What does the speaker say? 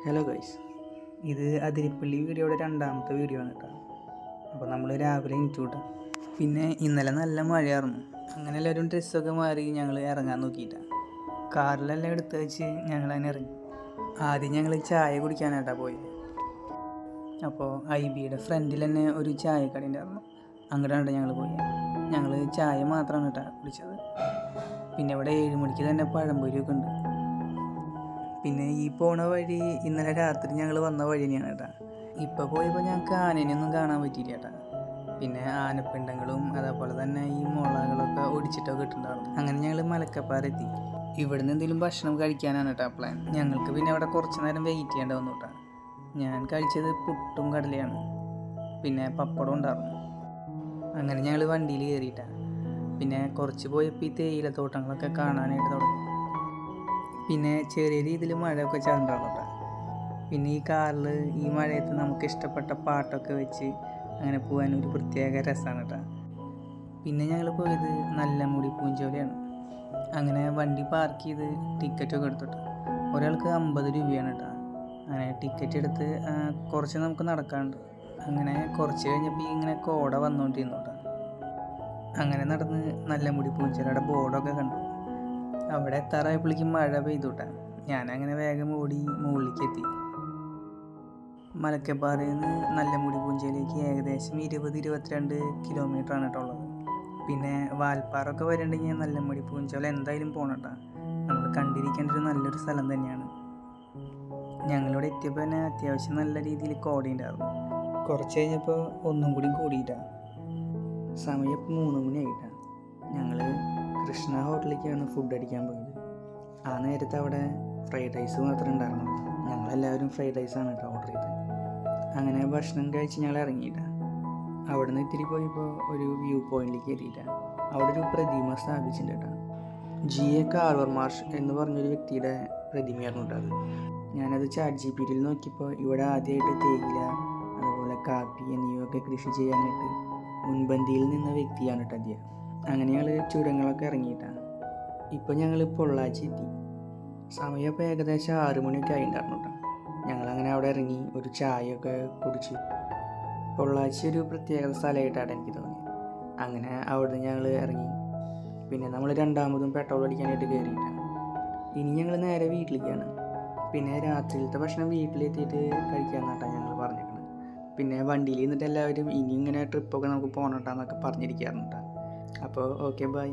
Hello guys, ഇത് അതിരിപ്പള്ളി വീഡിയോയുടെ രണ്ടാമത്തെ വീഡിയോ ആണ് കേട്ടോ. അപ്പോൾ നമ്മൾ രാവിലെ എണീറ്റു കൂട്ടാം. പിന്നെ ഇന്നലെ നല്ല മഴയായിരുന്നു. അങ്ങനെ എല്ലാവരും ഡ്രസ്സൊക്കെ മാറി ഞങ്ങൾ ഇറങ്ങാൻ നോക്കിയിട്ടാണ്. കാറിലെല്ലാം എടുത്ത് വെച്ച് ഞങ്ങൾ അതിന് ഇറങ്ങി. ആദ്യം ഞങ്ങൾ ചായ കുടിക്കാനായിട്ടാണ് പോയത്. അപ്പോൾ IBയുടെ ഫ്രണ്ടിൽ തന്നെ ഒരു ചായക്കട ഉണ്ടായിരുന്നു. അങ്ങോട്ടാണ് ഞങ്ങൾ പോയത്. ഞങ്ങൾ ചായ മാത്രമാണ് കേട്ടോ കുടിച്ചത്. പിന്നെ ഇവിടെ 7 മണിക്ക് തന്നെ പഴംപൊരിയൊക്കെ ഉണ്ട്. പിന്നെ ഈ പോണ വഴി ഇന്നലെ രാത്രി ഞങ്ങൾ വന്ന വഴി തന്നെയാണ് കേട്ടോ. ഇപ്പോൾ പോയപ്പോൾ ഞങ്ങൾക്ക് ആനേനെയൊന്നും കാണാൻ പറ്റിയില്ല കേട്ടോ. പിന്നെ ആനപ്പിണ്ടങ്ങളും അതേപോലെ തന്നെ ഈ മുളകളൊക്കെ ഒടിച്ചിട്ടൊക്കെ ഇട്ടുണ്ടായിരുന്നു. അങ്ങനെ ഞങ്ങൾ മലക്കപ്പാറെത്തി. ഇവിടുന്ന് എന്തെങ്കിലും ഭക്ഷണം കഴിക്കാനാണ് കേട്ടോ പ്ലാൻ. ഞങ്ങൾക്ക് പിന്നെ അവിടെ കുറച്ച് നേരം വെയിറ്റ് ചെയ്യേണ്ട വന്നു കേട്ടോ. ഞാൻ കഴിച്ചത് പുട്ടും കടലയാണ്, പിന്നെ പപ്പടം ഉണ്ടായിരുന്നു. അങ്ങനെ ഞങ്ങൾ വണ്ടിയിൽ കയറിയിട്ടാണ്. പിന്നെ കുറച്ച് പോയപ്പോൾ ഈ തേയിലത്തോട്ടങ്ങളൊക്കെ കാണാനായിട്ട് തുടങ്ങി. പിന്നെ ചെറിയ രീതിയിൽ മഴയൊക്കെ ചാണ്ടായിരുന്നു കേട്ടോ. പിന്നെ ഈ കാറിൽ ഈ മഴയത്ത് നമുക്ക് ഇഷ്ടപ്പെട്ട പാട്ടൊക്കെ വെച്ച് അങ്ങനെ പോകാൻ ഒരു പ്രത്യേക രസമാണ് കേട്ടോ. പിന്നെ ഞങ്ങൾ പോയത് നല്ലമുടി പൂഞ്ചോലയാണ്. അങ്ങനെ വണ്ടി പാർക്ക് ചെയ്ത് ടിക്കറ്റൊക്കെ എടുത്തിട്ട് ഒരാൾക്ക് 50 രൂപയാണ് കേട്ടോ. അങ്ങനെ ടിക്കറ്റ് എടുത്ത് കുറച്ച് നമുക്ക് നടക്കാനുണ്ട്. അങ്ങനെ കുറച്ച് കഴിഞ്ഞപ്പോൾ ഇങ്ങനെ കോട വന്നുകൊണ്ടിരുന്നു കേട്ടോ. അങ്ങനെ നടന്ന് നല്ലമുടി പൂഞ്ചോലയുടെ ബോർഡൊക്കെ കണ്ടു. അവിടെ എത്താറായപ്പോഴേക്കും മഴ പെയ്തുട്ടാ. ഞാനങ്ങനെ വേഗം ഓടി മുകളിലേക്ക് എത്തി. മലക്കപ്പാറയിൽ നിന്ന് നല്ലമുടി പൂഞ്ചയിലേക്ക് ഏകദേശം 20-22 കിലോമീറ്ററാണ് കേട്ടോ ഉള്ളത്. പിന്നെ വാൽപ്പാറൊക്കെ വരുന്നുണ്ടെങ്കിൽ നല്ലമുടി പൂഞ്ചോല എന്തായാലും പോകണം കേട്ടോ. നമ്മൾ കണ്ടിരിക്കേണ്ട ഒരു നല്ലൊരു സ്ഥലം തന്നെയാണ്. ഞങ്ങളിവിടെ എത്തിയപ്പോൾ തന്നെ അത്യാവശ്യം നല്ല രീതിയിൽ കോടയുണ്ടായിരുന്നു. കുറച്ച് കഴിഞ്ഞപ്പോൾ ഒന്നും കൂടി കൂടിയിട്ടാണ്. സമയം ഇപ്പോൾ 3 മണിയായിട്ടാണ്. ഞങ്ങൾ കൃഷ്ണ ഹോട്ടലിലേക്കാണ് ഫുഡ് അടിക്കാൻ പോയത്. ആ നേരത്തെ അവിടെ ഫ്രൈഡ് റൈസ് മാത്രമേ ഉണ്ടായിരുന്നുള്ളൂ. ഞങ്ങളെല്ലാവരും ഫ്രൈഡ് റൈസാണ് കേട്ടോ ഓർഡർ ചെയ്തത്. അങ്ങനെ ഭക്ഷണം കഴിച്ച് ഞങ്ങൾ ഇറങ്ങിയിട്ടാണ്. അവിടെ നിന്ന് ഇത്തിരി പോയപ്പോൾ ഒരു വ്യൂ പോയിന്റിലേക്ക് എത്തിയിട്ടാണ്. അവിടെ ഒരു പ്രതിമ സ്ഥാപിച്ചിട്ടുണ്ട് കേട്ടോ. GA കാർവർ മാർഷ് എന്ന് പറഞ്ഞൊരു വ്യക്തിയുടെ പ്രതിമയായിരുന്നു കേട്ടോ അത്. ഞാനത് ChatGPTയിൽ നോക്കിയപ്പോൾ ഇവിടെ ആദ്യമായിട്ട് തേയില അതുപോലെ കാപ്പി എന്നിവയൊക്കെ കൃഷി ചെയ്യാനായിട്ട് മുൻപന്തിയിൽ നിന്ന വ്യക്തിയാണ് കേട്ടോ അദ്ദേഹം. അങ്ങനെ ഞങ്ങൾ ചുരങ്ങളൊക്കെ ഇറങ്ങിയിട്ടാണ്. ഇപ്പോൾ ഞങ്ങൾ പൊള്ളാച്ചി എത്തി. സമയം ഇപ്പോൾ ഏകദേശം 6 മണിയൊക്കെ ആയിട്ടുണ്ടായിരുന്നു കേട്ടോ. ഞങ്ങളങ്ങനെ അവിടെ ഇറങ്ങി ഒരു ചായയൊക്കെ കുടിച്ചു. പൊള്ളാച്ചി ഒരു പ്രത്യേക സ്ഥലമായിട്ടാണ് എനിക്ക് തോന്നിയത്. അങ്ങനെ അവിടുന്ന് ഞങ്ങൾ ഇറങ്ങി. പിന്നെ നമ്മൾ രണ്ടാമതും പെട്രോൾ അടിക്കാനായിട്ട് കയറിയിട്ടാണ്. ഇനി ഞങ്ങൾ നേരെ വീട്ടിലേക്കാണ്. പിന്നെ രാത്രിയിലത്തെ ഭക്ഷണം വീട്ടിലെത്തിയിട്ട് കഴിക്കാമെന്നാട്ടാണ് ഞങ്ങൾ പറഞ്ഞിരിക്കുന്നത്. പിന്നെ വണ്ടിയിൽ നിന്നിട്ട് എല്ലാവരും ഇനി ഇങ്ങനെ ട്രിപ്പൊക്കെ നമുക്ക് പോകണം കേട്ടോ എന്നൊക്കെ പറഞ്ഞിരിക്കാറുണ്ട്. അപ്പോൾ ഓക്കെ, ബൈ.